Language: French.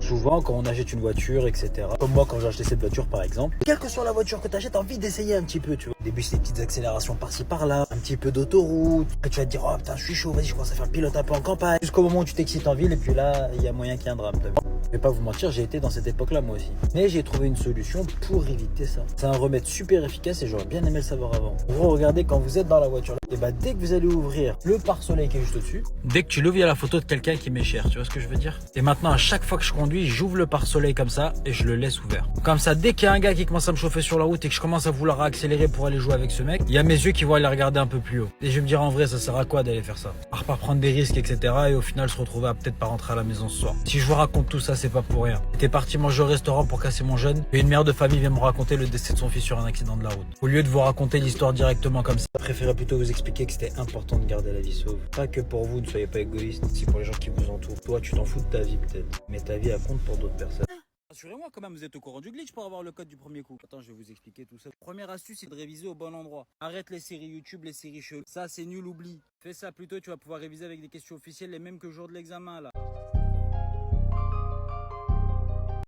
Souvent, quand on achète une voiture, etc. Comme moi, quand j'ai acheté cette voiture, par exemple. Quelle que soit la voiture que tu achètes, t'as envie d'essayer un petit peu, tu vois. Au début, c'est des petites accélérations par-ci, par-là. Un petit peu d'autoroute. Après, tu vas te dire, oh putain, je suis chaud, vas-y, je commence à faire le pilote un peu en campagne. Jusqu'au moment où tu t'excites en ville, et puis là, il y a moyen qu'il y ait un drame, t'as vu. Je vais pas vous mentir, j'ai été dans cette époque-là, moi aussi. Mais j'ai trouvé une solution pour éviter ça. C'est un remède super efficace et j'aurais bien aimé le savoir avant. En gros, regardez, quand vous êtes dans la voiture, et bah, dès que vous allez ouvrir le pare-soleil qui est juste au-dessus, dès que tu l'ouvres, il y a la photo de quelqu'un qui m'est cher, tu vois ce que je veux dire? Et maintenant, à chaque fois que je conduis, j'ouvre le pare-soleil comme ça et je le laisse ouvert. Comme ça, dès qu'il y a un gars qui commence à me chauffer sur la route et que je commence à vouloir accélérer pour aller jouer avec ce mec, il y a mes yeux qui vont aller regarder un peu plus haut. Et je vais me dire, en vrai, ça sert à quoi d'aller faire ça? À part prendre des risques, etc. Et au final, se retrouver à peut-être pas rentrer à la maison ce soir. Si je vous raconte tout ça, c'est pas pour rien. J'étais parti manger au restaurant pour casser mon jeûne et une mère de famille vient me raconter le décès de son fils sur un accident de la route. Au lieu de vous raconter l'histoire directement comme ça, je préférais plutôt vous expliquer que c'était important de garder la vie sauve. Pas que pour vous, ne soyez pas égoïste, c'est pour les gens qui vous entourent. Toi, tu t'en fous de ta vie peut-être, mais ta vie elle compte pour d'autres personnes. Rassurez-moi quand même, vous êtes au courant du glitch pour avoir le code du premier coup. Attends, je vais vous expliquer tout ça. Première astuce, c'est de réviser au bon endroit. Arrête les séries YouTube, les séries cheloues. Ça, c'est nul, oublie. Fais ça plutôt, tu vas pouvoir réviser avec des questions officielles, les mêmes que le jour de l'examen là.